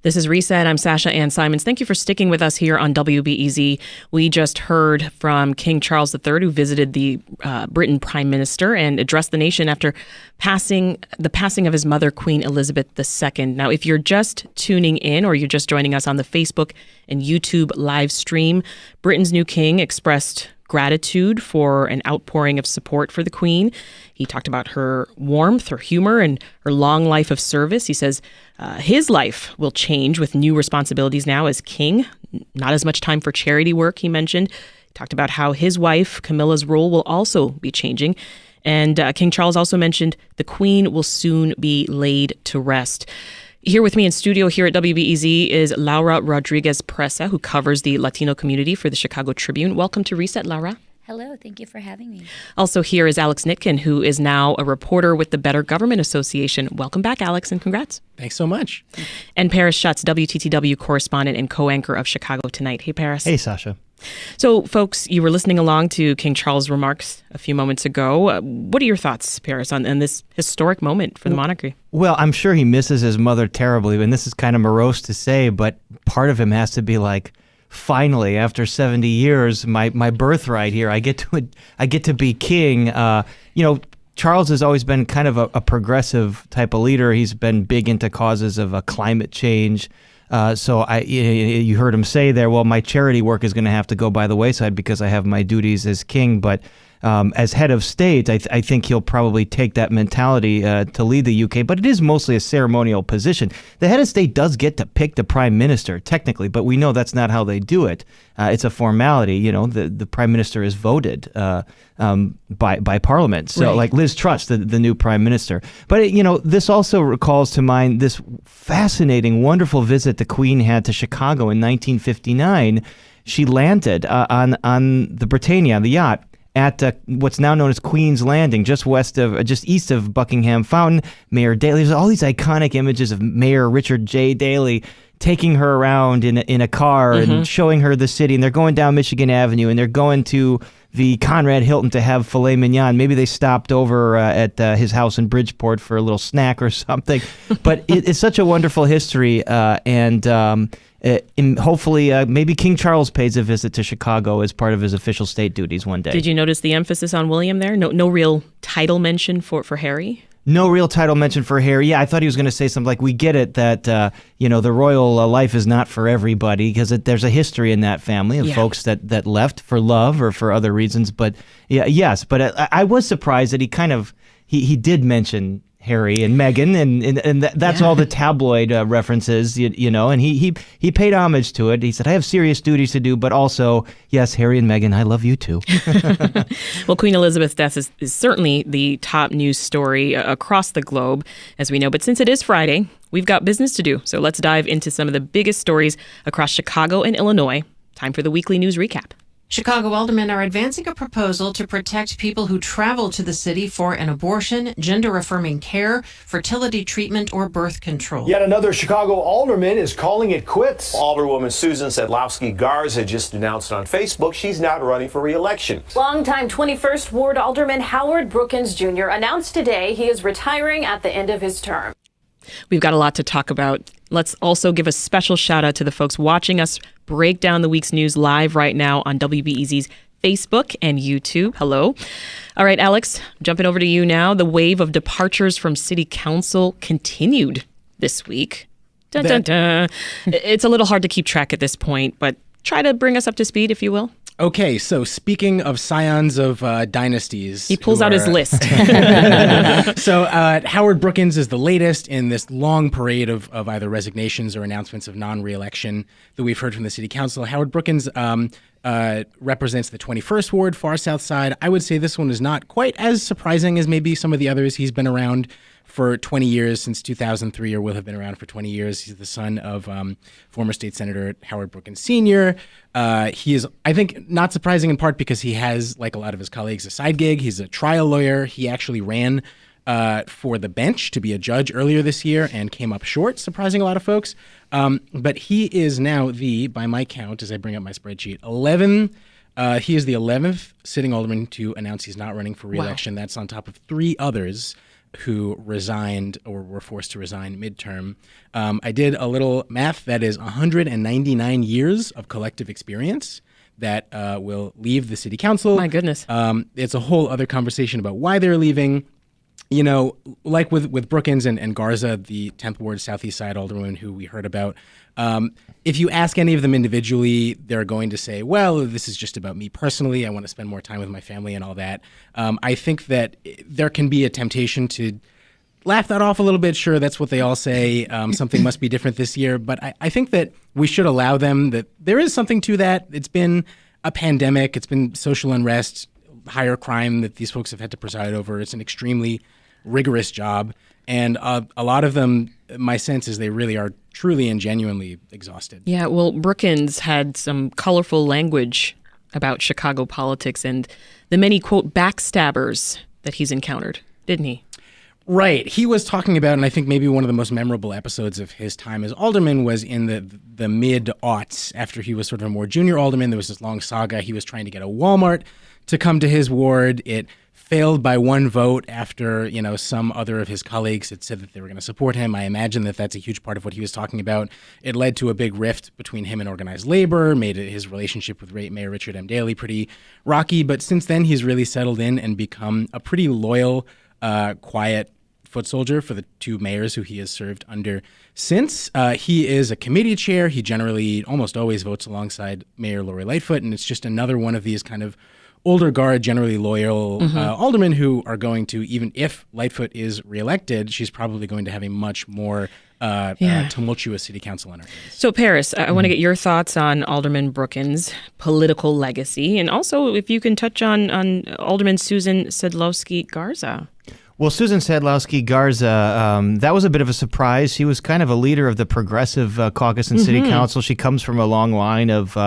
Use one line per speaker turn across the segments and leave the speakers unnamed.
This is Reset. I'm Sasha-Ann Simons. Thank you for sticking with us here on WBEZ. We just heard from King Charles III, who visited the Britain Prime Minister and addressed the nation after the passing of his mother, Queen Elizabeth II. Now, if you're just tuning in or you're just joining us on the Facebook and YouTube live stream, Britain's new king expressed gratitude for an outpouring of support for the Queen. He talked about her warmth, her humor, and her long life of service. He says his life will change with new responsibilities now as king. Not as much time for charity work, he mentioned. He talked about how his wife, Camilla's role will also be changing. And King Charles also mentioned the Queen will soon be laid to rest. Here with me in studio here at WBEZ is Laura Rodriguez Presa, who covers the Latino community for the Chicago Tribune. Welcome to Reset, Laura.
Hello, thank you for having me.
Also here is Alex Nitkin, who is now a reporter with the Better Government Association. Welcome back, Alex, and congrats.
Thanks so much.
And Paris Schutz, WTTW correspondent and co-anchor of Chicago Tonight. Hey, Paris.
Hey, Sasha.
So, folks, you were listening along to King Charles' remarks a few moments ago. What are your thoughts, Paris, on this historic moment for the monarchy?
Well, I'm sure he misses his mother terribly, and this is kind of morose to say, but part of him has to be like, finally, after 70 years, my birthright here, I get to be king. Charles has always been kind of a progressive type of leader. He's been big into causes of climate change. So you heard him say there, well, my charity work is going to have to go by the wayside because I have my duties as king. But as head of state, I think he'll probably take that mentality to lead the UK. But it is mostly a ceremonial position. The head of state does get to pick the prime minister, technically, but we know that's not how they do it. It's a formality. You know, the prime minister is voted by Parliament. So, right. Like Liz Truss, the new prime minister. But, this also recalls to mind this fascinating, wonderful visit the Queen had to Chicago in 1959. She landed on the Britannia, the yacht, at what's now known as Queen's Landing, just east of Buckingham Fountain. Mayor Daley, there's all these iconic images of Mayor Richard J. Daley taking her around in a car and showing her the city. And they're going down Michigan Avenue and they're going to the Conrad Hilton to have filet mignon. Maybe they stopped over at his house in Bridgeport for a little snack or something. But it's such a wonderful history, and hopefully maybe King Charles pays a visit to Chicago as part of his official state duties one day.
Did you notice the emphasis on William there? No real title mention for Harry?
No real title mention for Harry. Yeah, I thought he was going to say something like, we get it that, the royal life is not for everybody, because there's a history in that family of folks that left for love or for other reasons. But yes, but I was surprised that he did mention Harry and Meghan, and that's all the tabloid references, and he paid homage to it. He said, I have serious duties to do, but also, yes, Harry and Meghan, I love you too.
Well, Queen Elizabeth's death is certainly the top news story across the globe, as we know. But since it is Friday, we've got business to do. So let's dive into some of the biggest stories across Chicago and Illinois. Time for the weekly news recap.
Chicago aldermen are advancing a proposal to protect people who travel to the city for an abortion, gender-affirming care, fertility treatment, or birth control.
Yet another Chicago alderman is calling it quits. Alderwoman Susan Sedlowski-Garza just announced on Facebook she's not running for re-election.
Longtime 21st Ward Alderman Howard Brookins Jr. announced today he is retiring at the end of his term.
We've got a lot to talk about. Let's also give a special shout out to the folks watching us break down the week's news live right now on WBEZ's Facebook and YouTube. Hello. All right, Alex, jumping over to you now. The wave of departures from city council continued this week. Dun, dun, dun. It's a little hard to keep track at this point, but try to bring us up to speed, if you will.
Okay, so speaking of scions of dynasties...
He pulls out his list.
So Howard Brookins is the latest in this long parade of either resignations or announcements of non-re-election that we've heard from the city council. Howard Brookins represents the 21st Ward, far south side. I would say this one is not quite as surprising as maybe some of the others. He's been around for 20 years, since 2003, or will have been around for 20 years. He's the son of former state senator Howard Brookins Sr. He is, I think, not surprising in part because he has, like a lot of his colleagues, a side gig. He's a trial lawyer. He actually ran for the bench to be a judge earlier this year and came up short, surprising a lot of folks. But he is now by my count, as I bring up my spreadsheet, he is the 11th sitting alderman to announce he's not running for re-election. Wow. That's on top of 3 others who resigned or were forced to resign midterm. I did a little math. That is 199 years of collective experience that will leave the city council.
My goodness.
It's a whole other conversation about why they're leaving. You know, like with Brookins and Garza, the 10th Ward Southeast Side alderwoman who we heard about, if you ask any of them individually, they're going to say, well, this is just about me personally. I want to spend more time with my family and all that. I think that there can be a temptation to laugh that off a little bit. Sure, that's what they all say. Something must be different this year. But I think that we should allow them that there is something to that. It's been a pandemic. It's been social unrest, higher crime that these folks have had to preside over. It's an extremely rigorous job. And a lot of them, my sense is they really are truly and genuinely exhausted.
Yeah, well, Brookins had some colorful language about Chicago politics and the many, quote, backstabbers that he's encountered, didn't he?
Right. He was talking about, and I think maybe one of the most memorable episodes of his time as alderman was in the mid-aughts, after he was sort of a more junior alderman. There was this long saga. He was trying to get a Walmart to come to his ward. It failed by one vote after, you know, some other of his colleagues had said that they were going to support him. I imagine that that's a huge part of what he was talking about. It led to a big rift between him and organized labor, made his relationship with Mayor Richard M. Daley pretty rocky. But since then, he's really settled in and become a pretty loyal, quiet foot soldier for the two mayors who he has served under since. He is a committee chair. He generally almost always votes alongside Mayor Lori Lightfoot, and it's just another one of these kind of older guard, generally loyal aldermen who are going to, even if Lightfoot is reelected, she's probably going to have a much more tumultuous city council on her hands.
So, Paris, I want to get your thoughts on Alderman Brookins' political legacy, and also if you can touch on Alderman Susan Sedlowski-Garza.
Well, Susan Sedlowski-Garza, that was a bit of a surprise. She was kind of a leader of the Progressive Caucus in City Council. She comes from a long line of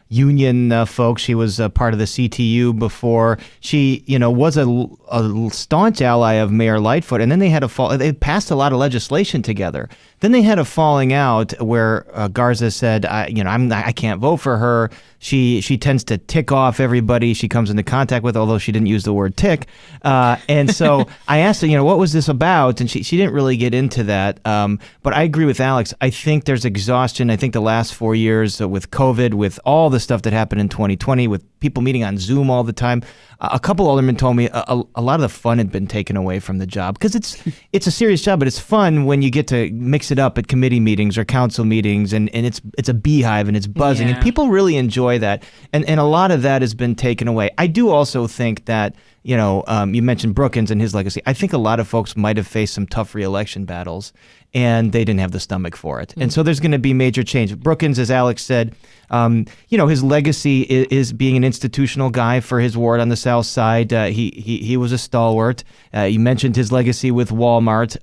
union folks. She was part of the CTU before. She, was a staunch ally of Mayor Lightfoot, and then they had they passed a lot of legislation together. Then they had a falling out where Garza said, I can't vote for her. She tends to tick off everybody she comes into contact with, although she didn't use the word tick. And so I asked her, what was this about? And she didn't really get into that. But I agree with Alex. I think there's exhaustion. I think the last 4 years with COVID, with all the stuff that happened in 2020, with people meeting on Zoom all the time, a couple aldermen told me a lot of the fun had been taken away from the job, because it's a serious job, but it's fun when you get to mix it up at committee meetings or council meetings, and it's a beehive and it's buzzing, and people really enjoy that, and a lot of that has been taken away. I do also think that you mentioned Brookins and his legacy. I think a lot of folks might have faced some tough re-election battles, and they didn't have the stomach for it. And so there's going to be major change. Brookins, as Alex said, his legacy is being an institutional guy for his ward on the South Side. He was a stalwart. You mentioned his legacy with Walmart,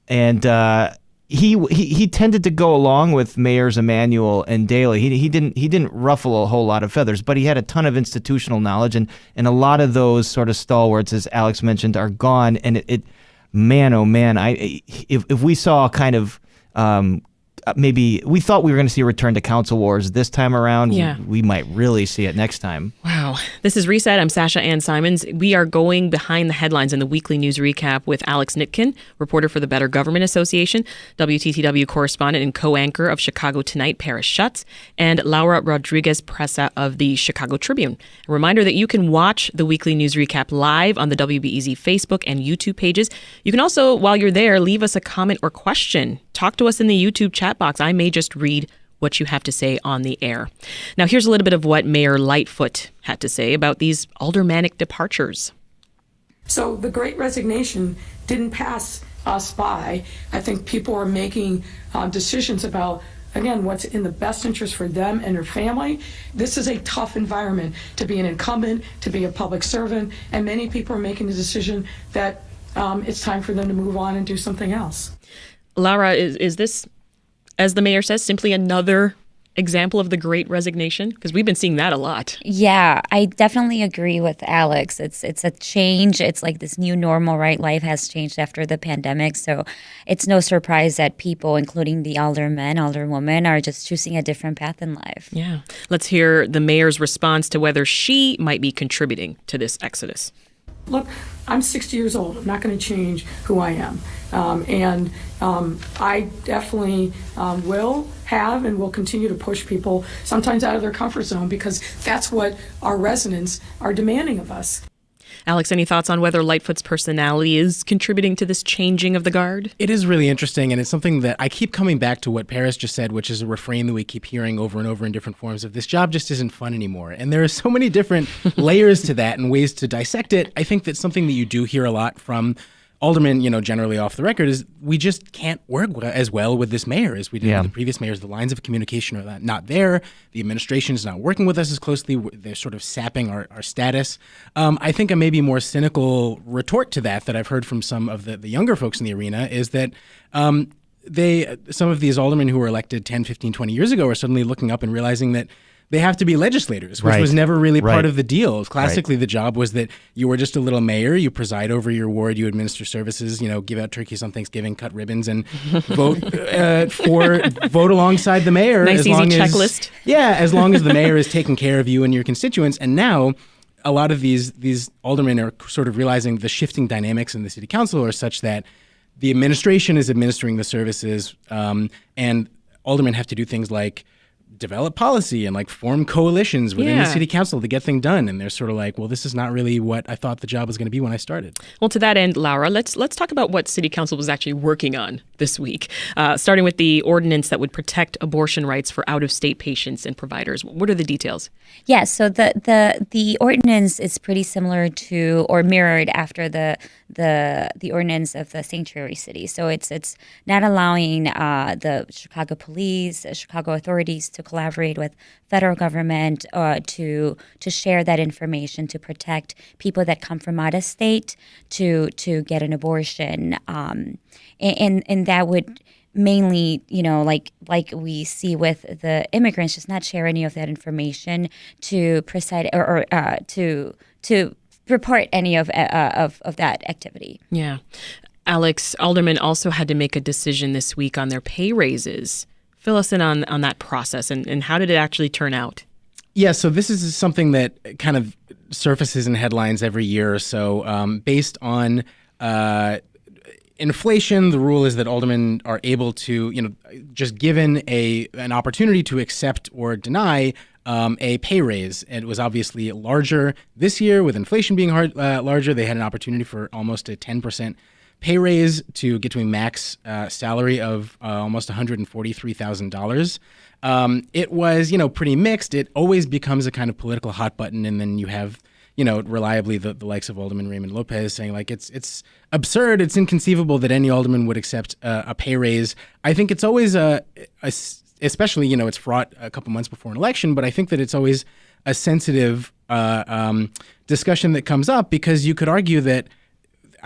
and he tended to go along with Mayors Emanuel and Daley. He didn't ruffle a whole lot of feathers, but he had a ton of institutional knowledge, and a lot of those sort of stalwarts, as Alex mentioned, are gone. And man, oh man, if we saw kind of maybe we thought we were going to see a return to council wars this time around. We might really see it next time.
Wow. This is Reset. I'm Sasha-Ann Simons. We are going behind the headlines in the weekly news recap with Alex Nitkin, reporter for the Better Government Association, WTTW correspondent and co-anchor of Chicago Tonight, Paris Schutz, and Laura Rodriguez Presa of the Chicago Tribune. A reminder that you can watch the weekly news recap live on the WBEZ Facebook and YouTube pages. You can also, while you're there, leave us a comment or question. Talk to us in the YouTube chat box. I may just read what you have to say on the air. Now, here's a little bit of what Mayor Lightfoot had to say about these aldermanic departures.
So the Great Resignation didn't pass us by. I think people are making decisions about, again, what's in the best interest for them and their family. This is a tough environment to be an incumbent, to be a public servant, and many people are making the decision that it's time for them to move on and do something else.
Laura, is this, as the mayor says, simply another example of the Great Resignation? Because we've been seeing that a lot.
Yeah, I definitely agree with Alex. It's a change. It's like this new normal, right? Life has changed after the pandemic. So it's no surprise that people, including the aldermen, alderwomen, are just choosing a different path in life.
Yeah. Let's hear the mayor's response to whether she might be contributing to this exodus.
Look, I'm 60 years old. I'm not going to change who I am. I definitely will have and will continue to push people sometimes out of their comfort zone, because that's what our residents are demanding of us.
Alex, any thoughts on whether Lightfoot's personality is contributing to this changing of the guard?
It is really interesting, and it's something that I keep coming back to what Paris just said, which is a refrain that we keep hearing over and over in different forms of this job just isn't fun anymore. And there are so many different layers to that and ways to dissect it. I think that something that you do hear a lot from aldermen, generally off the record, is we just can't work as well with this mayor as we did with the previous mayors. The lines of communication are not there. The administration is not working with us as closely. They're sort of sapping our status. I think a maybe more cynical retort to that I've heard from some of the younger folks in the arena is that some of these aldermen who were elected 10, 15, 20 years ago are suddenly looking up and realizing that they have to be legislators, which was never really part of the deal. Classically, the job was that you were just a little mayor, you preside over your ward, you administer services, give out turkeys on Thanksgiving, cut ribbons, and vote alongside the mayor.
Nice, easy checklist.
As long as the mayor is taking care of you and your constituents. And now, a lot of these aldermen are sort of realizing the shifting dynamics in the city council are such that the administration is administering the services, and aldermen have to do things like develop policy and form coalitions within the city council to get things done. And they're sort of like, well, this is not really what I thought the job was going to be when I started.
Well, to that end, Laura, let's talk about what city council was actually working on this week, starting with the ordinance that would protect abortion rights for out-of-state patients and providers. What are the details?
Yeah, so the ordinance is pretty similar to or mirrored after the ordinance of the sanctuary city. So it's not allowing the Chicago police, Chicago authorities to collaborate with federal government to share that information to protect people that come from out of state to get an abortion, and that would mainly, like we see with the immigrants, just not share any of that information to preside or to report any of that activity.
Yeah. Alex, aldermen also had to make a decision this week on their pay raises. Fill us in on that process and how did it actually turn out?
Yeah, so this is something that kind of surfaces in headlines every year or so. Based on inflation, the rule is that aldermen are able to, just given an opportunity to accept or deny a pay raise. And it was obviously larger this year with inflation being larger. They had an opportunity for almost a 10% pay raise to get to a max salary of almost $143,000. It was, pretty mixed. It always becomes a kind of political hot button, and then you have, reliably the likes of Alderman Raymond Lopez saying it's absurd, it's inconceivable that any alderman would accept a pay raise. I think it's always especially, it's fraught a couple months before an election, but I think that it's always a sensitive discussion that comes up because you could argue that,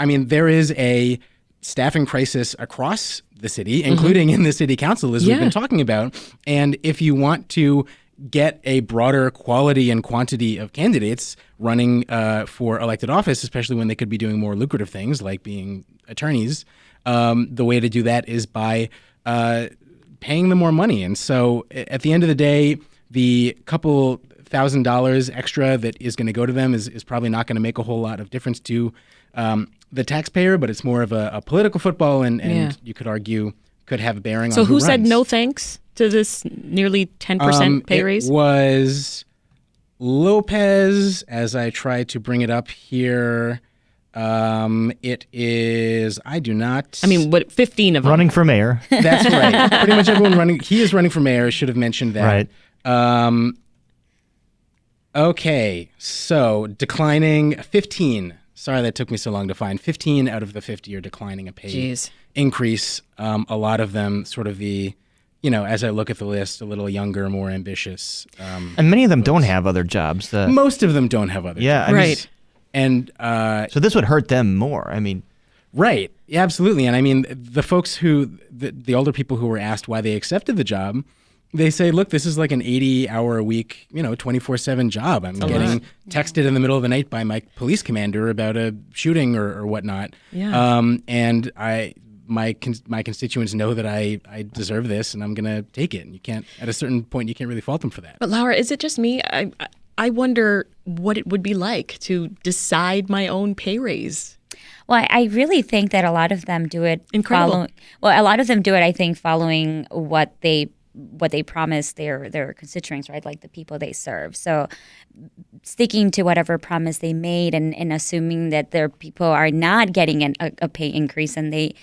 there is a staffing crisis across the city, including in the city council, as we've been talking about. And if you want to get a broader quality and quantity of candidates running for elected office, especially when they could be doing more lucrative things like being attorneys, the way to do that is by paying them more money. And so at the end of the day, the couple $1,000 extra that is going to go to them is probably not going to make a whole lot of difference to the taxpayer, but it's more of a political football, and you could argue could have a bearing on who runs.
So who said no thanks to this nearly 10% pay raise?
It was Lopez, as I try to bring it up here. It is, I do not...
15 of them.
Running for mayor.
That's right. Pretty much everyone running. He is running for mayor. I should have mentioned that.
Right.
Okay, so declining 15. Sorry that took me so long to find. 15 out of the 50 are declining a pay increase. A lot of them sort of the, as I look at the list, a little younger, more ambitious.
And many of them don't have other jobs.
Most of them don't have other jobs.
Right.
And
so this would hurt them more.
Right. Yeah, absolutely. And the folks the older people who were asked why they accepted the job, they say, look, this is like an 80-hour-a-week, 24/7 job. I'm getting texted in the middle of the night by my police commander about a shooting or whatnot.
Yeah.
And my constituents know that I deserve this, and I'm going to take it. And at a certain point, you can't really fault them for that.
But Laura, is it just me? I wonder what it would be like to decide my own pay raise.
Well, I really think that a lot of them do it.
Incredible.
A lot of them do it, I think, following what they promise their constituents, right? Like the people they serve. So sticking to whatever promise they made and assuming that their people are not getting a pay increase and they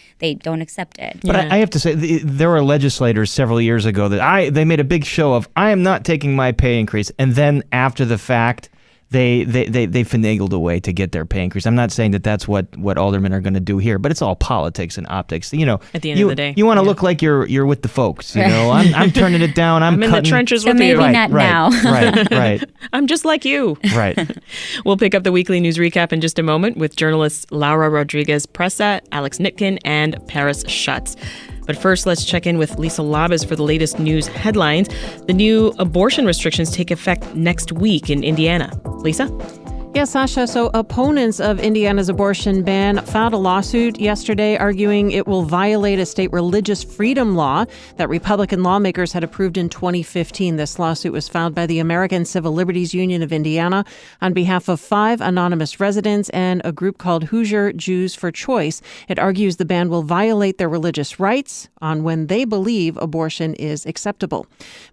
don't accept it.
But I have to say, there were legislators several years ago that they made a big show of, I am not taking my pay increase. And then after the fact, they finagled a way to get their pay increase. I'm not saying that that's what aldermen are going to do here, but it's all politics and optics. You know,
at the end of the day,
you want to look like you're with the folks. You know, I'm turning it down. I'm
in the trenches
so
with
maybe
you.
not now.
Right.
I'm just like you.
Right.
We'll pick up the weekly news recap in just a moment with journalists Laura Rodriguez Presa, Alex Nitkin, and Paris Schutz. But first, let's check in with Lisa Labas for the latest news headlines. The new abortion restrictions take effect next week in Indiana. Lisa?
Yes, Sasha. So opponents of Indiana's abortion ban filed a lawsuit yesterday arguing it will violate a state religious freedom law that Republican lawmakers had approved in 2015. This lawsuit was filed by the American Civil Liberties Union of Indiana on behalf of 5 anonymous residents and a group called Hoosier Jews for Choice. It argues the ban will violate their religious rights on when they believe abortion is acceptable.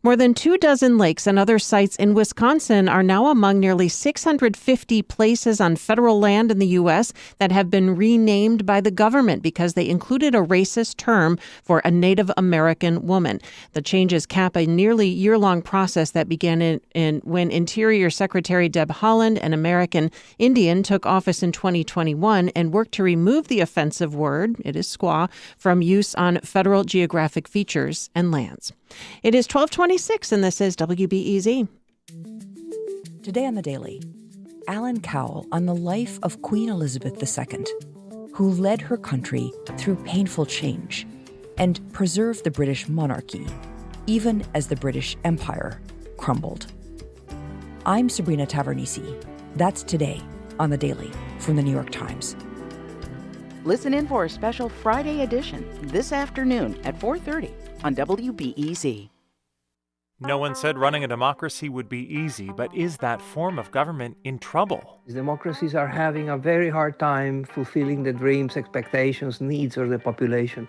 More than 24 lakes and other sites in Wisconsin are now among nearly 650 places on federal land in the U.S. that have been renamed by the government because they included a racist term for a Native American woman. The changes cap a nearly year-long process that began when Interior Secretary Deb Haaland, an American Indian, took office in 2021 and worked to remove the offensive word, it is squaw, from use on federal geographic features and lands. It is 12:26, and this is WBEZ.
Today on The Daily, Alan Cowell on the life of Queen Elizabeth II, who led her country through painful change and preserved the British monarchy, even as the British Empire crumbled. I'm Sabrina Tavernisi. That's today on The Daily from The New York Times.
Listen in for a special Friday edition this afternoon at 4:30 on WBEZ.
No one said running a democracy would be easy, but is that form of government in trouble?
Democracies are having a very hard time fulfilling the dreams, expectations, needs of the population.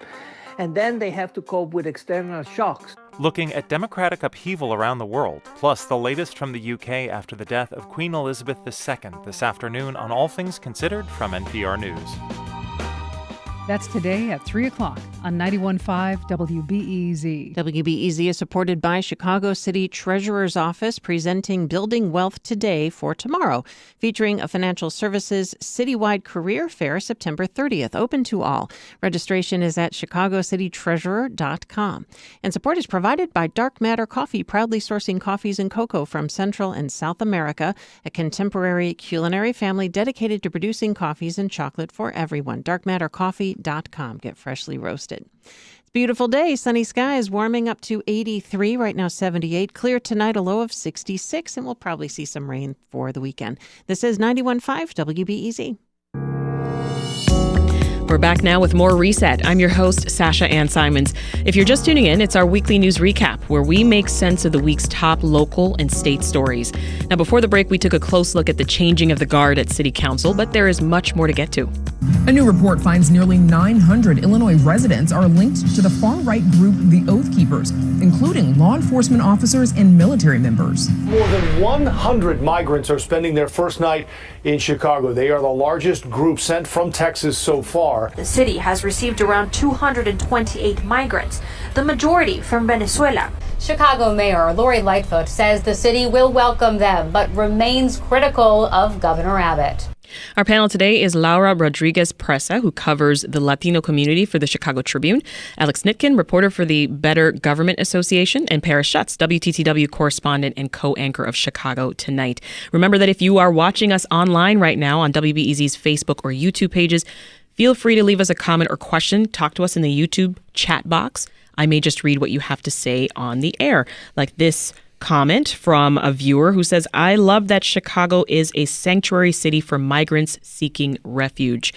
And then they have to cope with external shocks.
Looking at democratic upheaval around the world, plus the latest from the UK after the death of Queen Elizabeth II this afternoon on All Things Considered from NPR News.
That's today at 3 o'clock on 91.5 WBEZ.
WBEZ is supported by Chicago City Treasurer's Office, presenting Building Wealth Today for tomorrow, featuring a financial services citywide career fair September 30th, open to all. Registration is at chicagocitytreasurer.com. And support is provided by Dark Matter Coffee, proudly sourcing coffees and cocoa from Central and South America, a contemporary culinary family dedicated to producing coffees and chocolate for everyone. DarkMatterCoffee.com. Get freshly roasted. It's a beautiful day. Sunny skies, warming up to 83. Right now 78. Clear tonight, a low of 66. And we'll probably see some rain for the weekend. This is 91.5 WBEZ.
We're back now with more Reset. I'm your host, Sasha-Ann Simons. If you're just tuning in, it's our weekly news recap, where we make sense of the week's top local and state stories. Now, before the break, we took a close look at the changing of the guard at City Council, but there is much more to get to.
A new report finds nearly 900 Illinois residents are linked to the far-right group, the Oathkeepers, including law enforcement officers and military members.
More than 100 migrants are spending their first night in Chicago. They are the largest group sent from Texas so far.
The city has received around 228 migrants, the majority from Venezuela.
Chicago Mayor Lori Lightfoot says the city will welcome them, but remains critical of Governor Abbott.
Our panel today is Laura Rodriguez Presa, who covers the Latino community for the Chicago Tribune, Alex Nitkin, reporter for the Better Government Association, and Paris Schutz, WTTW correspondent and co-anchor of Chicago Tonight. Remember that if you are watching us online right now on WBEZ's Facebook or YouTube pages, feel free to leave us a comment or question. Talk to us in the YouTube chat box. I may just read what you have to say on the air, like this comment from a viewer who says, I love that Chicago is a sanctuary city for migrants seeking refuge.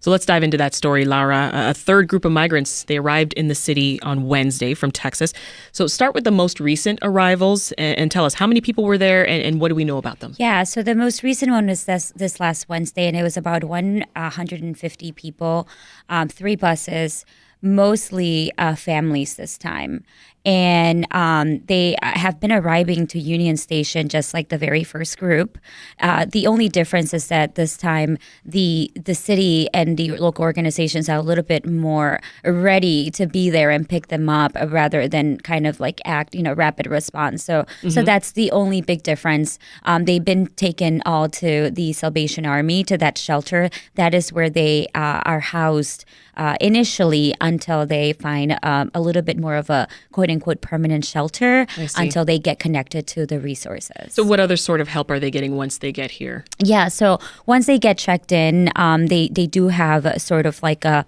So let's dive into that story, Laura. A third group of migrants, they arrived in the city on Wednesday from Texas. So start with the most recent arrivals and tell us how many people were there and what do we know about them?
Yeah, so the most recent one was this last Wednesday, and it was about 150 people, 3 buses, mostly families this time. And they have been arriving to Union Station just like the very first group. The only difference is that this time the city and the local organizations are a little bit more ready to be there and pick them up rather than kind of like act, rapid response. So that's the only big difference. They've been taken all to the Salvation Army, to that shelter. That is where they are housed initially until they find a little bit more of a quote-unquote permanent shelter until they get connected to the resources.
So what other sort of help are they getting once they get here?
Yeah, so once they get checked in, they do have sort of like a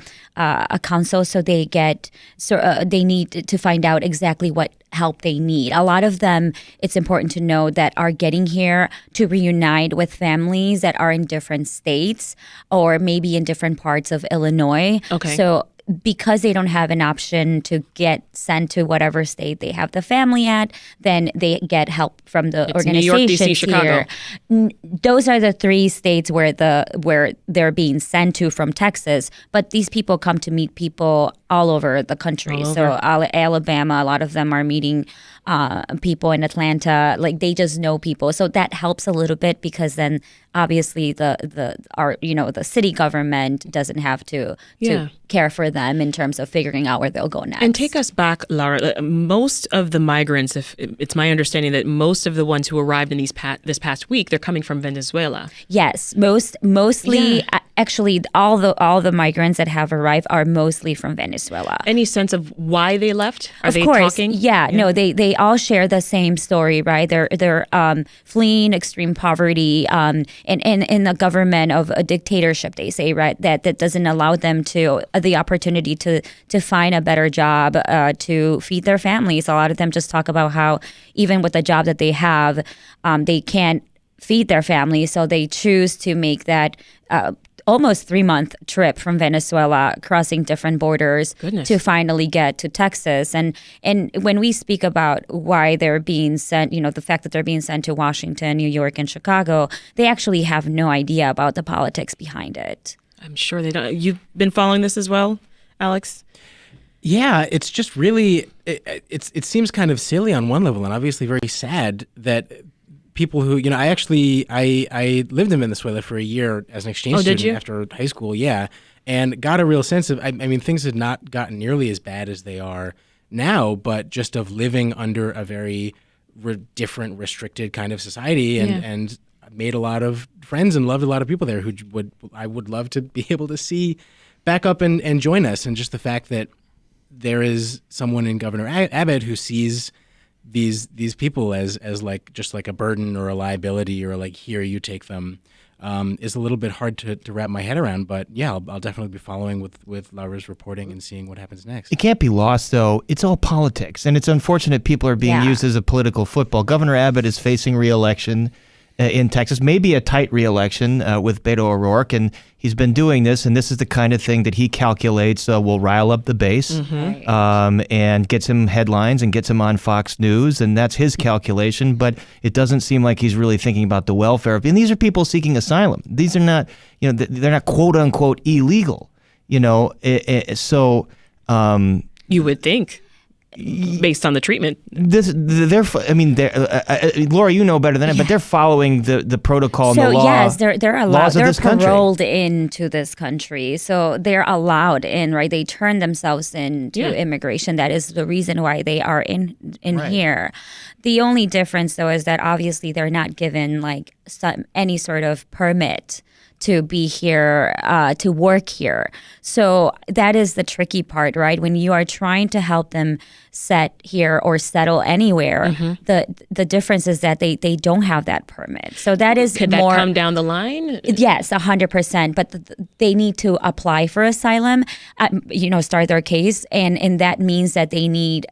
council, so they they need to find out exactly what help they need. A lot of them, it's important to know, that are getting here to reunite with families that are in different states or maybe in different parts of Illinois.
Okay.
So because they don't have an option to get sent to whatever state they have the family at, then they get help from the organizations
New York, DC, Chicago.
here. Those are the 3 states where they're being sent to from Texas. But these people come to meet people all over the country. So Alabama, a lot of them are meeting people in Atlanta. Like, they just know people. So that helps a little bit, because then obviously the city government doesn't have to care for them in terms of figuring out where they'll go next.
And take us back, Laura. Most of the migrants, if it's my understanding that most of the ones who arrived in this past week, they're coming from Venezuela.
Yes, mostly. Actually, all the migrants that have arrived are mostly from Venezuela.
Any sense of why they left? Are they
course,
talking?
Yeah, no, they all share the same story, right? They're fleeing extreme poverty and in the government of a dictatorship, they say, right? That doesn't allow them the opportunity to find a better job to feed their families. A lot of them just talk about how even with the job that they have, they can't feed their families, so they choose to make that almost 3-month trip from Venezuela, crossing different borders to finally get to Texas. And when we speak about why they're being sent, the fact that they're being sent to Washington, New York, and Chicago, they actually have no idea about the politics behind it.
I'm sure they don't. You've been following this as well, Alex?
Yeah, it's just really, it seems kind of silly on one level, and obviously very sad that people who, I lived in Venezuela for a year as an exchange student after high school, and got a real sense of, I mean, things had not gotten nearly as bad as they are now, but just of living under a very different, restricted kind of society, and made a lot of friends and loved a lot of people there who I would love to be able to see back up and join us. And just the fact that there is someone in Governor Abbott who sees these people as like just like a burden or a liability, or like, here, you take them, is a little bit hard to wrap my head around. But yeah, I'll definitely be following with Laura's reporting and seeing what happens next.
It can't be lost, though. It's all politics, and it's unfortunate people are being used as a political football. Governor Abbott is facing re-election in Texas, maybe a tight re-election with Beto O'Rourke, and he's been doing this, and this is the kind of thing that he calculates will rile up the base, and gets him headlines and gets him on Fox News, and that's his calculation. But it doesn't seem like he's really thinking about the welfare of, and these are people seeking asylum. These are not, they're not quote unquote illegal, so
you would think, based on the treatment.
Laura, you know better than it, but they're following the protocol and the law.
So yes, they're allowed. They're paroled
country.
into this country, so they're allowed in. Right, they turn themselves into immigration. That is the reason why they are in here. The only difference, though, is that obviously they're not given any sort of permit to be here, to work here. So that is the tricky part, right? When you are trying to help them set here or settle anywhere, the difference is that they don't have that permit. So that is
Could that come down the line?
Yes, 100%. But they need to apply for asylum, start their case, and that means that they need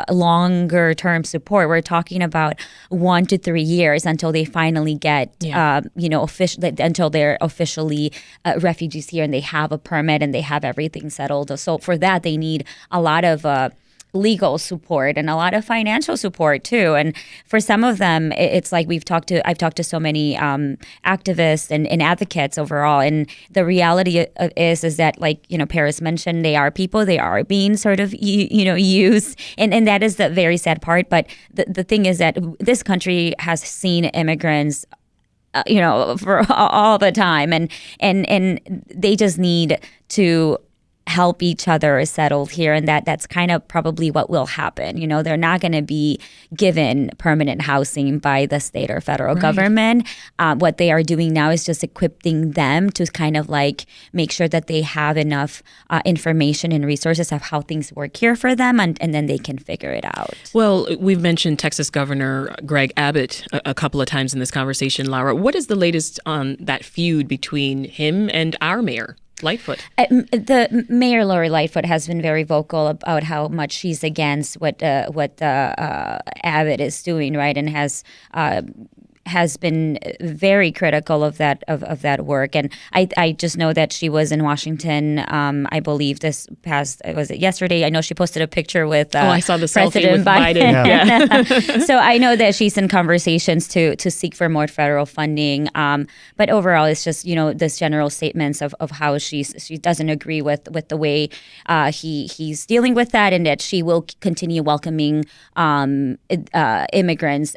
longer term support. We're talking about 1 to 3 years until they finally get, until they're officially officially refugees here and they have a permit and they have everything settled. So for that, they need a lot of legal support and a lot of financial support too. And for some of them, it's like I've talked to so many activists and advocates overall. And the reality is that, like, Paris mentioned, they are people, they are being sort of, used. And that is the very sad part. But the thing is that this country has seen immigrants for all the time. And they just need to help each other settled here, and that's kind of probably what will happen. They're not going to be given permanent housing by the state or federal government. What they are doing now is just equipping them to kind of like make sure that they have enough information and resources of how things work here for them, and then they can figure it out.
Well, we've mentioned Texas Governor Greg Abbott a couple of times in this conversation, Laura. What is the latest on that feud between him and our mayor, Lightfoot?
The Mayor Lori Lightfoot has been very vocal about how much she's against what Abbott is doing, right, and has been very critical of that work. And I just know that she was in Washington, I believe was it yesterday? I know she posted a picture with
I saw the
President
selfie with Biden.
Yeah. So I know that she's in conversations to seek for more federal funding. But overall, it's just, this general statements of how she doesn't agree with the way he's dealing with that, and that she will continue welcoming migrants,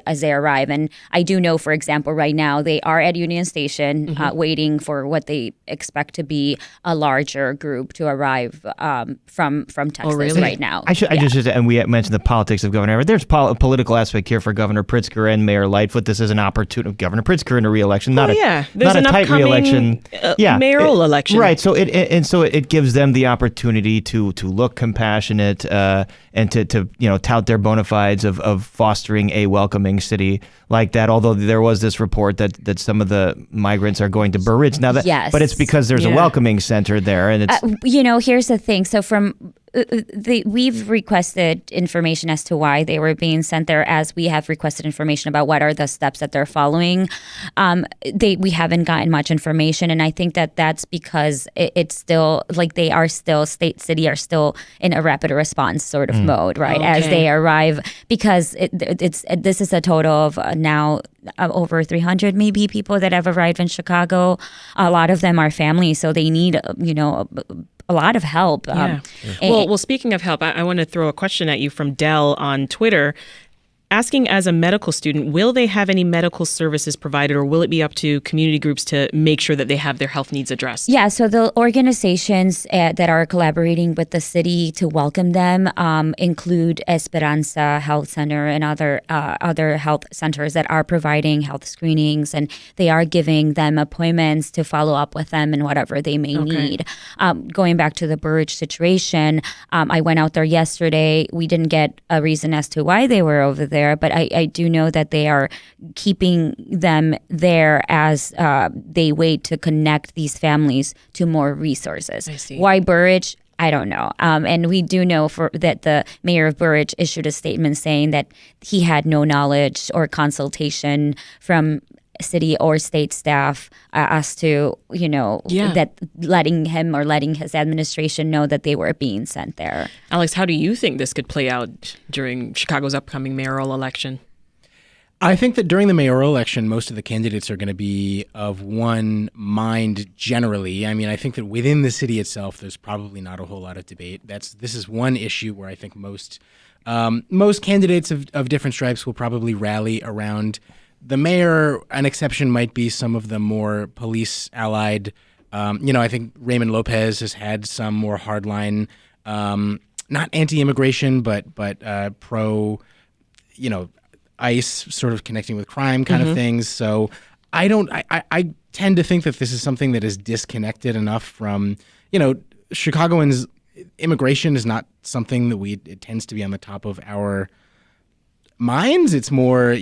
as they arrive. And I do know, for example, right now they are at Union Station waiting for what they expect to be a larger group to arrive from Texas right now.
I just, and we mentioned the politics of Governor Abbott. There's a political aspect here for Governor Pritzker and Mayor Lightfoot. This is an opportunity. Governor Pritzker in a re-election, not a tight re-election.
Mayoral election.
Right. So it gives them the opportunity to look compassionate and to tout their bona fides of fostering a welcoming city like that. Although there was this report that some of the migrants are going to Burridge now. But it's because there's a welcoming center there, and it's
here's the thing. So we've requested information as to why they were being sent there, as we have requested information about what are the steps that they're following. We haven't gotten much information, and I think that's because it's still like they are still city are still in a rapid response sort of mode, right? Okay. As they arrive, because this is a total of now over 300 maybe people that have arrived in Chicago. A lot of them are families, so they need a lot of help.
Well, speaking of help, I want to throw a question at you from Dell on Twitter, asking, as a medical student, will they have any medical services provided, or will it be up to community groups to make sure that they have their health needs addressed?
Yeah, so the organizations that are collaborating with the city to welcome them include Esperanza Health Center and other health centers that are providing health screenings, and they are giving them appointments to follow up with them and whatever they may need. Going back to the Burridge situation, I went out there yesterday. We didn't get a reason as to why they were over there, but I do know that they are keeping them there as they wait to connect these families to more resources.
I see.
Why Burridge? I don't know. And we do know that the mayor of Burridge issued a statement saying that he had no knowledge or consultation from city or state staff as to, that letting him or letting his administration know that they were being sent there.
Alex, how do you think this could play out during Chicago's upcoming mayoral election?
I think that during the mayoral election, most of the candidates are going to be of one mind generally. I mean, I think that within the city itself, there's probably not a whole lot of debate. This is one issue where I think most candidates of different stripes will probably rally around the mayor. An exception might be some of the more police-allied. I think Raymond Lopez has had some more hardline, not anti-immigration, but pro, ICE sort of connecting with crime kind of things. So I tend to think that this is something that is disconnected enough from, Chicagoans. Immigration is not something that it tends to be on the top of our minds. It's more,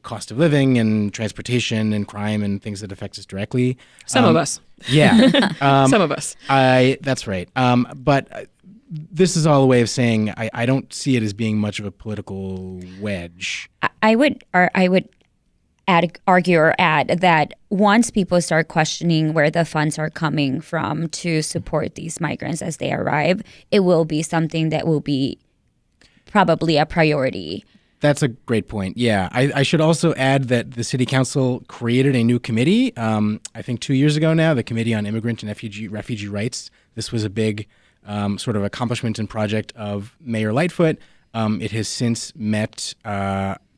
cost of living and transportation and crime and things that affect us directly.
Some of us.
Yeah.
Some of us.
That's right. But this is all a way of saying I don't see it as being much of a political wedge.
I would argue or add that once people start questioning where the funds are coming from to support these migrants as they arrive, it will be something that will be probably a priority.
That's a great point. Yeah. I should also add that the city council created a new committee, I think 2 years ago now, the Committee on Immigrant and Refugee Rights. This was a big sort of accomplishment and project of Mayor Lightfoot. It has since met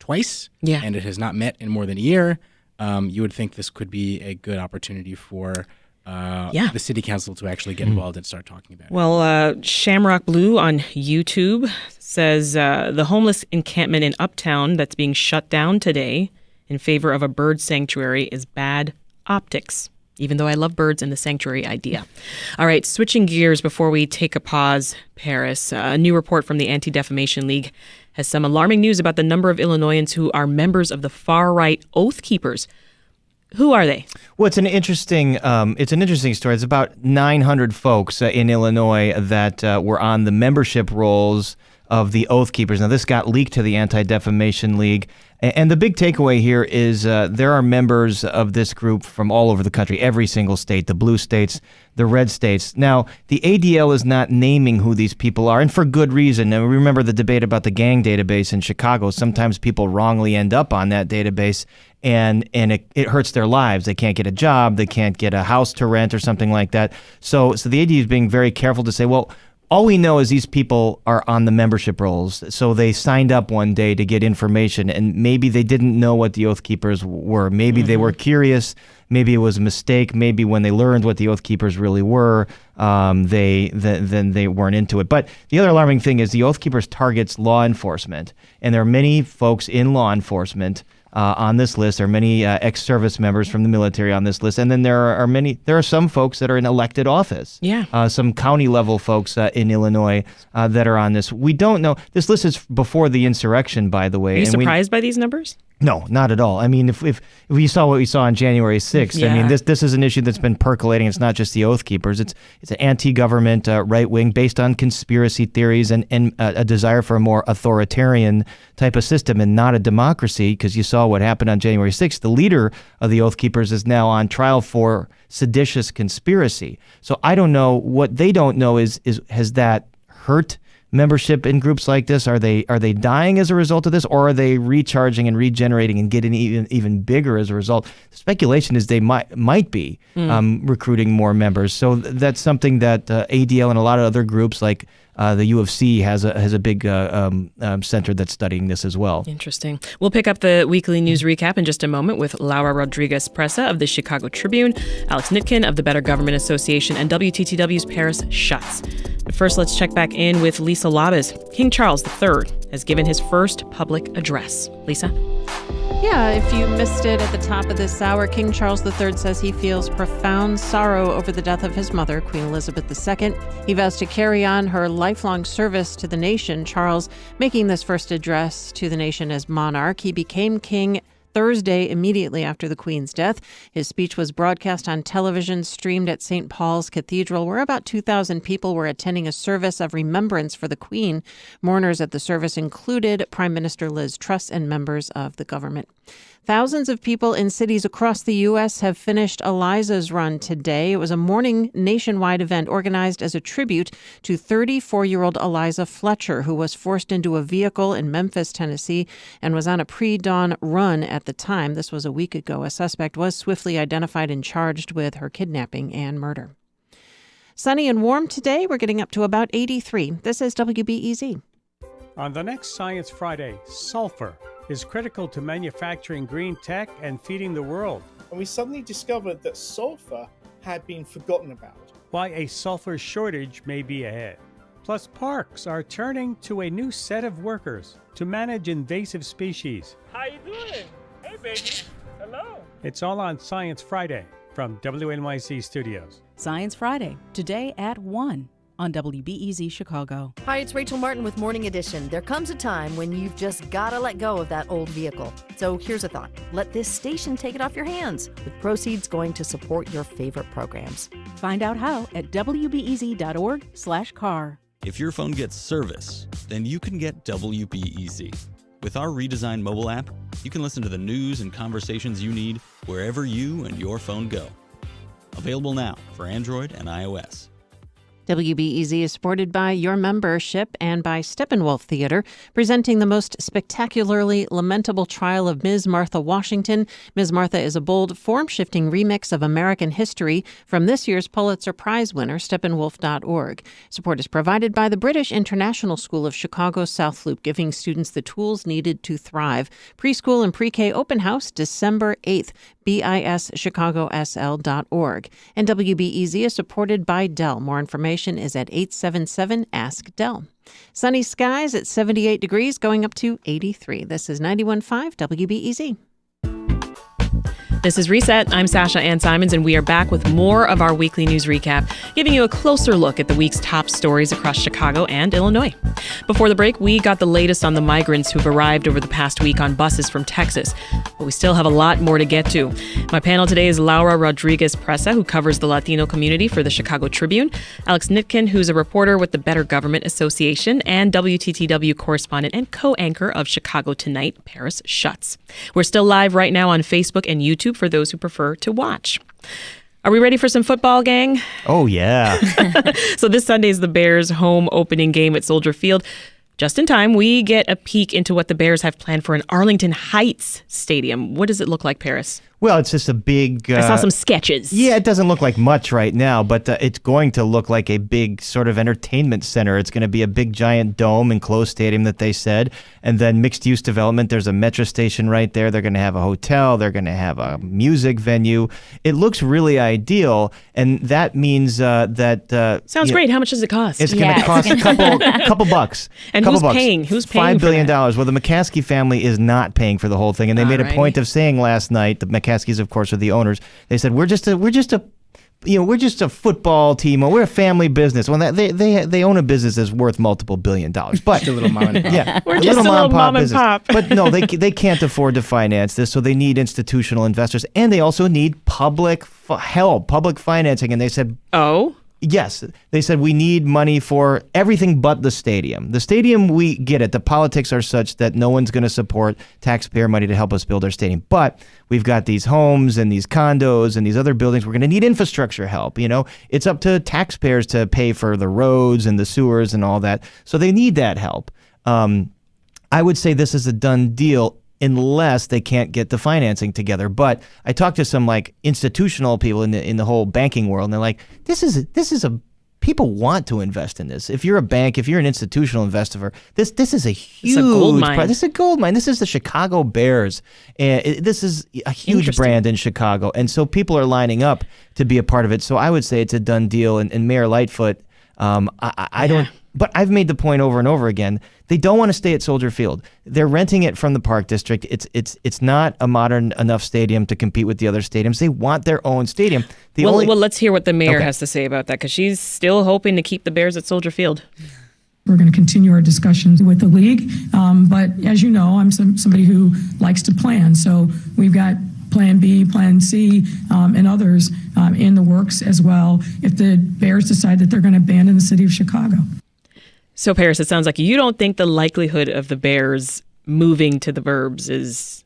twice, and it has not met in more than a year. You would think this could be a good opportunity for the city council to actually get involved and start talking about it.
Well, Shamrock Blue on YouTube says the homeless encampment in Uptown that's being shut down today in favor of a bird sanctuary is bad optics, even though I love birds and the sanctuary idea. All right, switching gears before we take a pause, Paris. A new report from the Anti-Defamation League has some alarming news about the number of Illinoisans who are members of the far-right Oathkeepers. Who are they?
Well, it's an interesting story. It's about 900 folks in Illinois that were on the membership rolls of the Oathkeepers. Now, this got leaked to the Anti-Defamation League. And the big takeaway here is there are members of this group from all over the country, every single state, the blue states, the red states. Now, the ADL is not naming who these people are, and for good reason. Now, remember the debate about the gang database in Chicago. Sometimes people wrongly end up on that database, and it hurts their lives. They can't get a job, they can't get a house to rent or something like that. So the ADL is being very careful to say, well, all we know is these people are on the membership rolls, so they signed up one day to get information, and maybe they didn't know what the Oathkeepers were. Maybe they were curious. Maybe it was a mistake. Maybe when they learned what the Oathkeepers really were, then they weren't into it. But the other alarming thing is the Oathkeepers targets law enforcement, and there are many folks in law enforcement on this list. There are many ex-service members from the military on this list, and then there are some folks that are in elected office. Some county level folks in Illinois that are on this. We don't know. This list is before the insurrection, by the way.
Are you surprised by these numbers?
No, not at all. I mean, if we saw what we saw on January 6th, I mean, this is an issue that's been percolating. It's not just the Oathkeepers. It's an anti-government right wing based on conspiracy theories and a desire for a more authoritarian type of system and not a democracy, because you saw what happened on January 6th. The leader of the Oathkeepers is now on trial for seditious conspiracy. So I don't know. What they don't know is has that hurt membership in groups like this? Are they dying as a result of this, or are they recharging and regenerating and getting even bigger as a result? The speculation is they might be recruiting more members. So that's something that ADL and a lot of other groups like the U of C has a big center that's studying this as well.
Interesting. We'll pick up the weekly news recap in just a moment with Laura Rodriguez Presa of the Chicago Tribune, Alex Nitkin of the Better Government Association, and WTTW's Paris Schutz. But first, let's check back in with Lisa Labas. King Charles III has given his first public address. Lisa?
Yeah, if you missed it at the top of this hour, King Charles III says he feels profound sorrow over the death of his mother, Queen Elizabeth II. He vows to carry on her lifelong service to the nation. Charles making this first address to the nation as monarch. He became king Thursday, immediately after the Queen's death. His speech was broadcast on television, streamed at St. Paul's Cathedral, where about 2,000 people were attending a service of remembrance for the Queen. Mourners at the service included Prime Minister Liz Truss and members of the government. Thousands of people in cities across the U.S. have finished Eliza's Run today. It was a morning nationwide event organized as a tribute to 34-year-old Eliza Fletcher, who was forced into a vehicle in Memphis, Tennessee, and was on a pre-dawn run at the time. This was a week ago. A suspect was swiftly identified and charged with her kidnapping and murder. Sunny and warm today. We're getting up to about 83. This is WBEZ.
On the next Science Friday, sulfur is critical to manufacturing green tech and feeding the world.
And we suddenly discovered that sulfur had been forgotten about.
Why a sulfur shortage may be ahead. Plus, parks are turning to a new set of workers to manage invasive species.
How you doing? Hey, baby. Hello.
It's all on Science Friday from WNYC Studios.
Science Friday, today at 1. On WBEZ Chicago.
Hi, it's Rachel Martin with Morning Edition. There comes a time when you've just got to let go of that old vehicle. So here's a thought. Let this station take it off your hands, with proceeds going to support your favorite programs.
Find out how at WBEZ.org/car.
If your phone gets service, then you can get WBEZ. With our redesigned mobile app,
you can listen to the news and conversations you need wherever you and your phone go. Available now for Android and iOS.
WBEZ is supported by your membership and by Steppenwolf Theater, presenting the most spectacularly lamentable trial of Ms. Martha Washington. Ms. Martha is a bold, form-shifting remix of American history from this year's Pulitzer Prize winner, steppenwolf.org. Support is provided by the British International School of Chicago's South Loop, giving students the tools needed to thrive. Preschool and pre-K open house, December 8th. BISChicagosL.org. And WBEZ is supported by Dell. More information is at 877-ASK-DELL. Sunny skies at 78 degrees, going up to 83. This is 91.5 WBEZ.
This is Reset. I'm Sasha-Ann Simons, and we are back with more of our weekly news recap, giving you a closer look at the week's top stories across Chicago and Illinois. Before the break, we got the latest on the migrants who've arrived over the past week on buses from Texas, but we still have a lot more to get to. My panel today is Laura Rodriguez Presa, who covers the Latino community for the Chicago Tribune, Alex Nitkin, who's a reporter with the Better Government Association, and WTTW correspondent and co-anchor of Chicago Tonight, Paris Schutz. We're still live right now on Facebook and YouTube for those who prefer to watch. Are we ready for some football, gang?
Oh, yeah.
So this Sunday is the Bears' home opening game at Soldier Field. Just in time, we get a peek into what the Bears have planned for an Arlington Heights stadium. What does it look like, Paris?
Well, it's just a big...
I saw some sketches.
Yeah, it doesn't look like much right now, but it's going to look like a big sort of entertainment center. It's going to be a big, giant dome, enclosed stadium that they said, and then mixed-use development. There's a metro station right there. They're going to have a hotel. They're going to have a music venue. It looks really ideal, and that means that...
Sounds great. How much does it cost?
It's going to cost a couple bucks.
And who's paying? Who's paying
$5 billion.
for that?
Well, the McCaskey family is not paying for the whole thing, and they made a point of saying last night, the McCaskies, of course, are the owners. They said we're just a football team, or we're a family business. Well, they own a business that's worth multiple $1 billion. But
just a little mom and pop.
Yeah,
we're just a little mom and pop.
But no, they can't afford to finance this, so they need institutional investors, and they also need public help, public financing. And they said,
oh.
Yes, they said we need money for everything but the stadium. The stadium, we get it. The politics are such that no one's going to support taxpayer money to help us build our stadium. But we've got these homes and these condos and these other buildings. We're going to need infrastructure help. You know, it's up to taxpayers to pay for the roads and the sewers and all that. So they need that help. I would say this is a done deal unless they can't get the financing together. But I talked to some like institutional people in the whole banking world, and they're like, this is people want to invest in this. If you're a bank, if you're an institutional investor, this is a huge
gold mine.
This is a gold mine. This is the Chicago Bears. This is a huge brand in Chicago, and so people are lining up to be a part of it. So I would say it's a done deal. And Mayor Lightfoot, I don't. But I've made the point over and over again, they don't want to stay at Soldier Field. They're renting it from the Park District. It's not a modern enough stadium to compete with the other stadiums. They want their own stadium.
Well, let's hear what the mayor has to say about that, because she's still hoping to keep the Bears at Soldier Field.
We're going to continue our discussions with the league. But as you know, I'm somebody who likes to plan. So we've got Plan B, Plan C, and others in the works as well if the Bears decide that they're going to abandon the city of Chicago.
So, Paris, it sounds like you don't think the likelihood of the Bears moving to the burbs is...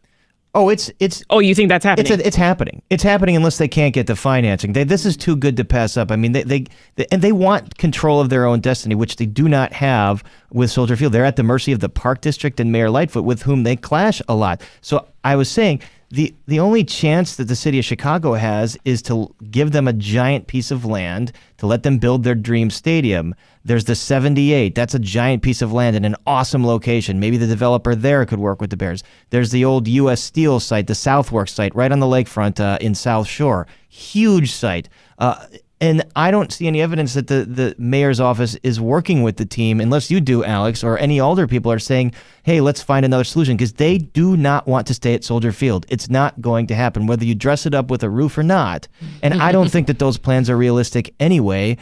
Oh, you think that's happening? It's happening. It's happening unless they can't get the financing. This is too good to pass up. I mean, they want control of their own destiny, which they do not have with Soldier Field. They're at the mercy of the Park District and Mayor Lightfoot, with whom they clash a lot. So I was saying, the only chance that the city of Chicago has is to give them a giant piece of land to let them build their dream stadium. There's the 78. That's a giant piece of land in an awesome location. Maybe the developer there could work with the Bears. There's the old U.S. Steel site, the Southworks site, right on the lakefront in South Shore. Huge site. And I don't see any evidence that the mayor's office is working with the team, unless you do, Alex, or any older people are saying, hey, let's find another solution, because they do not want to stay at Soldier Field. It's not going to happen, whether you dress it up with a roof or not. And I don't think that those plans are realistic anyway.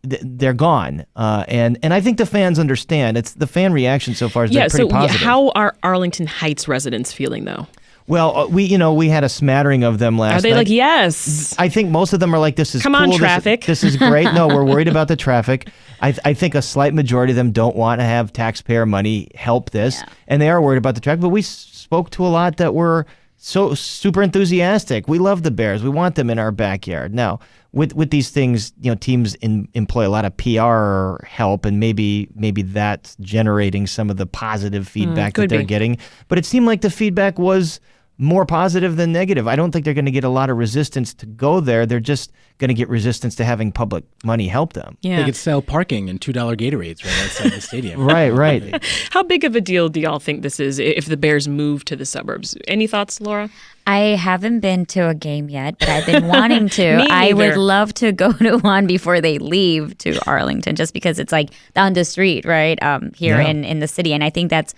They're gone. And I think the fans understand. It's the fan reaction so far has been pretty positive.
How are Arlington Heights residents feeling, though?
Well, we had a smattering of them last night.
Are they like, yes?
I think most of them are like, this is
Come
cool.
on, traffic.
This is great. No, we're worried about the traffic. I think a slight majority of them don't want to have taxpayer money help this, and they are worried about the traffic. But we spoke to a lot that were so super enthusiastic. We love the Bears. We want them in our backyard. Now, with these things, teams employ a lot of PR help, and maybe that's generating some of the positive feedback that they're getting. But it seemed like the feedback was more positive than negative. I don't think they're going to get a lot of resistance to go there. They're just going to get resistance to having public money help them.
They could sell parking and $2 Gatorades right outside the stadium.
Right.
How big of a deal do y'all think this is if the Bears move to the suburbs? Any thoughts, Laura?
I haven't been to a game yet, but I've been wanting to.
Me
I would
neither.
love to go to one before they leave to Arlington, just because it's like down the street, right? Here in the city. And I think that's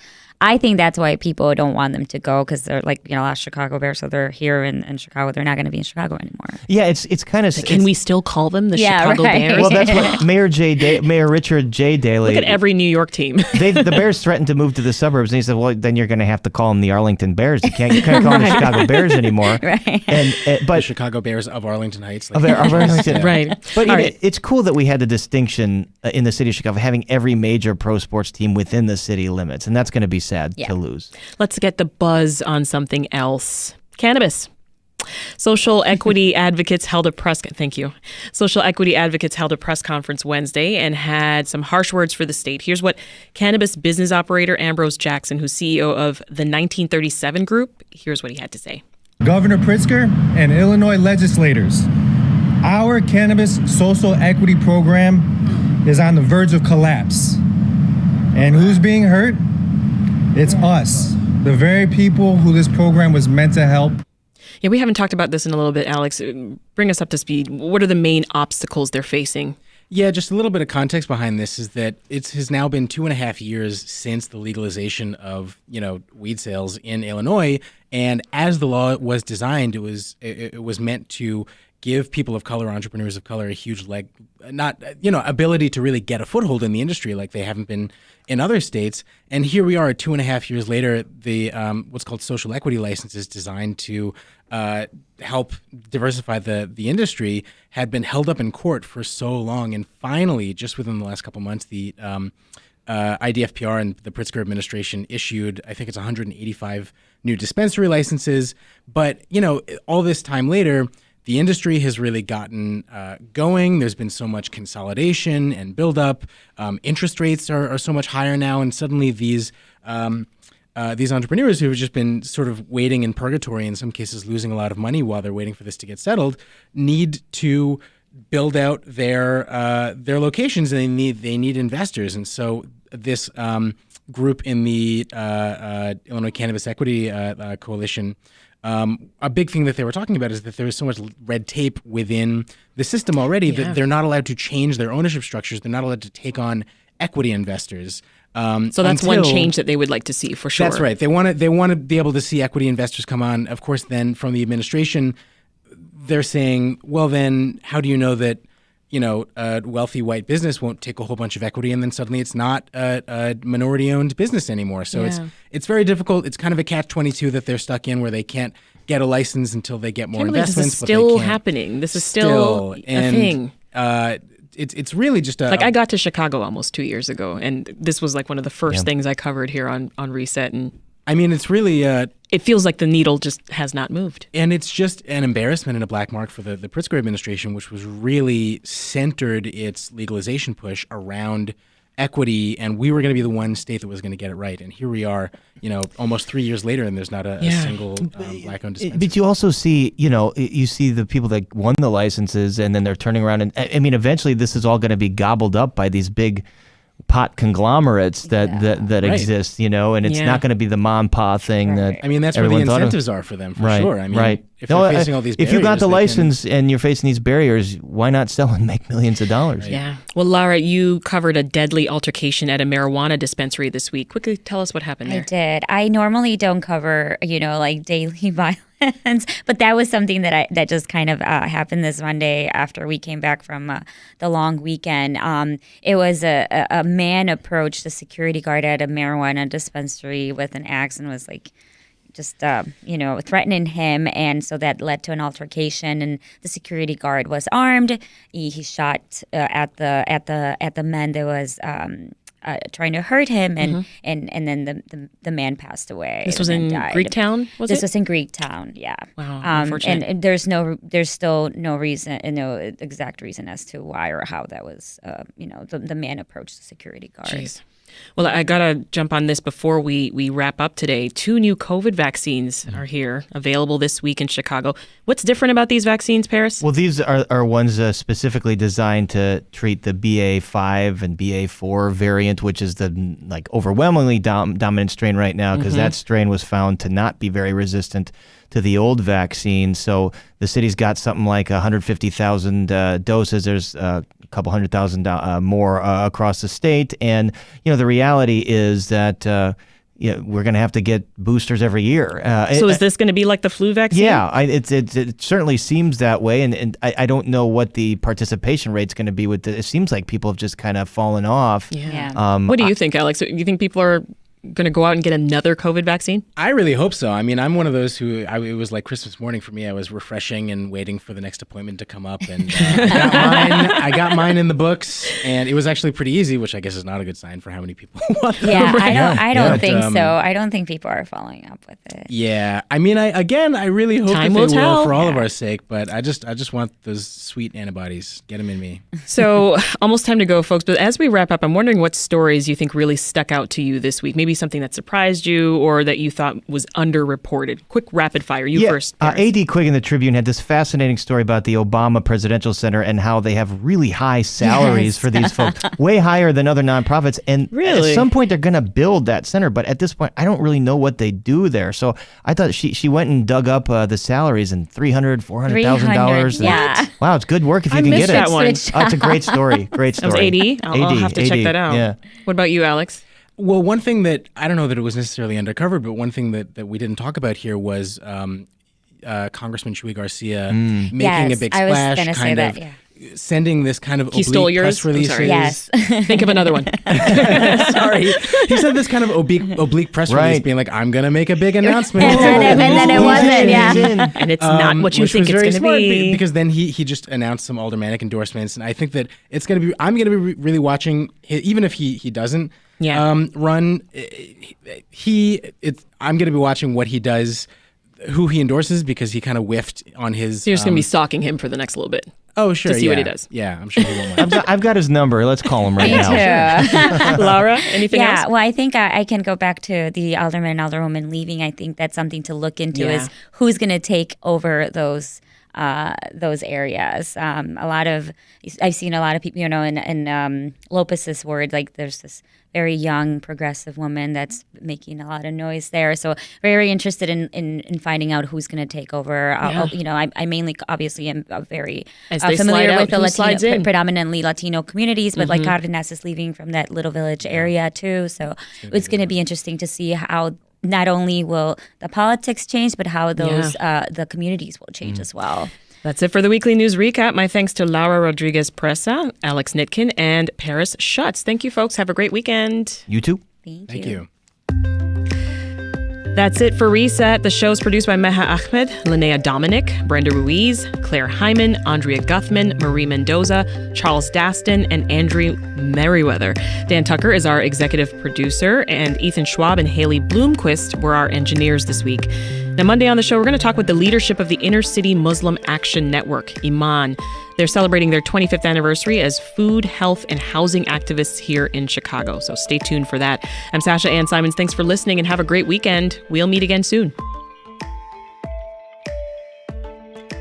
why people don't want them to go, because they're like, last Chicago Bears, so they're here in Chicago. They're not going to be in Chicago anymore.
Yeah, it's kind of.
Can we still call them the Chicago
right.
Bears?
Well, that's what Mayor Richard J. Daley.
Look at every New York team.
The Bears threatened to move to the suburbs, and he said, "Well, then you're going to have to call them the Arlington Bears. You can't call them the Chicago Bears anymore."
Right.
But
the Chicago Bears of Arlington Heights.
Of Arlington.
Right.
But it's cool that we had the distinction in the city of Chicago having every major pro sports team within the city limits, and that's going to be sad to lose.
Let's get the buzz on something else. Cannabis. Social equity advocates held a press conference Wednesday and had some harsh words for the state. Here's what cannabis business operator Ambrose Jackson, who's CEO of the 1937 Group, here's what he had to say.
Governor Pritzker and Illinois legislators, our cannabis social equity program is on the verge of collapse. And who's being hurt? It's us, the very people who this program was meant to help.
Yeah, we haven't talked about this in a little bit, Alex. Bring us up to speed. What are the main obstacles they're facing?
Yeah, just a little bit of context behind this is that it has now been 2.5 years since the legalization of, weed sales in Illinois. And as the law was designed, it was meant to give people of color, entrepreneurs of color, a huge ability to really get a foothold in the industry like they haven't been in other states. And here we are 2.5 years later, the what's called social equity license is designed to help diversify the industry, had been held up in court for so long. And finally, just within the last couple months, the IDFPR and the Pritzker administration issued, I think it's 185 new dispensary licenses. But, all this time later, the industry has really gotten going. There's been so much consolidation and buildup. Interest rates are so much higher now, and suddenly these entrepreneurs who have just been sort of waiting in purgatory, in some cases losing a lot of money while they're waiting for this to get settled, need to build out their locations, and they need investors. And so this group in the Illinois Cannabis Equity Coalition. A big thing that they were talking about is that there is so much red tape within the system already that they're not allowed to change their ownership structures. They're not allowed to take on equity investors.
So that's one change that they would like to see for sure.
That's right. They want to be able to see equity investors come on. Of course, then from the administration, they're saying, well, then how do you know that a wealthy white business won't take a whole bunch of equity and then suddenly it's not a minority-owned business anymore? So it's very difficult. It's kind of a catch-22 that they're stuck in, where they can't get a license until they get more investments.
This is still happening. This is still a thing.
It's really just
like I got to Chicago almost 2 years ago, and this was like one of the first things I covered here on Reset. And
I mean, it's really
it feels like the needle just has not moved.
And it's just an embarrassment and a black mark for the Pritzker administration, which was really centered its legalization push around equity, and we were going to be the one state that was going to get it right. And here we are, almost 3 years later, and there's not a single black-owned dispensary.
But you also see, you see the people that won the licenses, and then they're turning around, and I mean, eventually this is all going to be gobbled up by these big pot conglomerates that exist, and it's not going to be the mom pa thing that
I mean, that's where the incentives are for them, for sure. I mean, if they're facing all these barriers,
if you got the license and you're facing these barriers, why not sell and make millions of dollars?
Right.
Yeah. Well, Laura, you covered a deadly altercation at a marijuana dispensary this week. Quickly tell us what happened there.
I did. I normally don't cover, like daily violence. But that was something that just kind of happened this Monday after we came back from the long weekend. It was a man approached a security guard at a marijuana dispensary with an axe and was like, threatening him, and so that led to an altercation. And the security guard was armed. He shot at the man that was trying to hurt him, and then the man passed away.
This was in Greektown,
This was in Greektown, yeah.
Wow, unfortunate.
And there's still no reason, no exact reason as to why or how that was, the man approached the security guard.
Jeez. Well, I got to jump on this before we wrap up today. 2 new COVID vaccines are here, available this week in Chicago. What's different about these vaccines, Paris?
Well, these are ones specifically designed to treat the BA5 and BA4 variant, which is the overwhelmingly dominant strain right now, because that strain was found to not be very resistant to the old vaccine. So the city's got something like 150,000 doses. There's a couple 100,000 more across the state. And, the reality is that we're going to have to get boosters every year.
So is this going to be like the flu vaccine?
Yeah, it certainly seems that way. And I don't know what the participation rate's going to be with it. It seems like people have just kind of fallen off.
Yeah. What do you think, Alex? You think people are going to go out and get another COVID vaccine?
I really hope so. I mean, I'm one of those who, it was like Christmas morning for me. I was refreshing and waiting for the next appointment to come up. And I got mine in the books. And it was actually pretty easy, which I guess is not a good sign for how many people want them.
Yeah, I don't think so. I don't think people are following up with it.
Yeah. I mean, I really hope
Time
that they
will
will for all
tell.
of our sake. But I just want those sweet antibodies. Get them in me.
So almost time to go, folks. But as we wrap up, I'm wondering what stories you think really stuck out to you this week. Maybe something that surprised you or that you thought was underreported. Quick rapid fire. You first.
A.D. Quigg in the Tribune had this fascinating story about the Obama Presidential Center and how they have really high salaries for these folks, way higher than other nonprofits. And
Really?
at some point, they're going to build that center. But at this point, I don't really know what they do there. So I thought she went and dug up the salaries and $300,000, $400,000.
Yeah.
Wow, it's good work if you can
missed
get
that
it.
one.
It's a great story. Great story.
That was AD. I'll have to check that out.
Yeah.
What about you, Alex?
Well, one thing that I don't know that it was necessarily undercovered, but one thing that we didn't talk about here was Congressman Chuy Garcia making a big
I was
splash,
gonna say
kind
that,
of sending this kind of
He
oblique
stole yours?
press
I'm
releases.
sorry.
Yes.
Think of another one.
Sorry, he said this kind of oblique press release,
Right.
being like, "I'm going to make a big announcement,"
And then it wasn't, yeah.
And it's not what you
which
think
was
it's
very
going to
smart
be.
because then he just announced some aldermanic endorsements, and I think that it's going to be. I'm going to be really watching, even if he doesn't run. I'm going to be watching what he does, who he endorses, because he kind of whiffed on his.
So you're just going to be stalking him for the next little bit.
Oh, sure.
To see what he does.
Yeah, I'm sure he won't mind.
I've got his number. Let's call him right now.
Laura, anything else?
Yeah, well, I think I can go back to the alderman and alderwoman leaving. I think that's something to look into is who's going to take over those areas. I've seen a lot of people, in Lopez's word, like there's this very young progressive woman that's making a lot of noise there. So very interested in finding out who's going to take over. I mainly obviously am very familiar with the Latino, predominantly Latino communities, but like Cardenas is leaving from that Little Village area too. So it's going to be interesting to see how not only will the politics change, but how those the communities will change as well.
That's it for the Weekly News Recap. My thanks to Laura Rodriguez Presa, Alex Nitkin, and Paris Schutz. Thank you, folks. Have a great weekend.
You too.
Thank you.
That's it for Reset. The show's produced by Meha Ahmed, Linnea Dominic, Brenda Ruiz, Claire Hyman, Andrea Guthman, Marie Mendoza, Charles Daston, and Andrew Merriweather. Dan Tucker is our executive producer, and Ethan Schwab and Haley Bloomquist were our engineers this week. Now, Monday on the show, we're going to talk with the leadership of the Inner City Muslim Action Network, Iman. They're celebrating their 25th anniversary as food, health, and housing activists here in Chicago. So stay tuned for that. I'm Sasha-Ann Simons. Thanks for listening and have a great weekend. We'll meet again soon.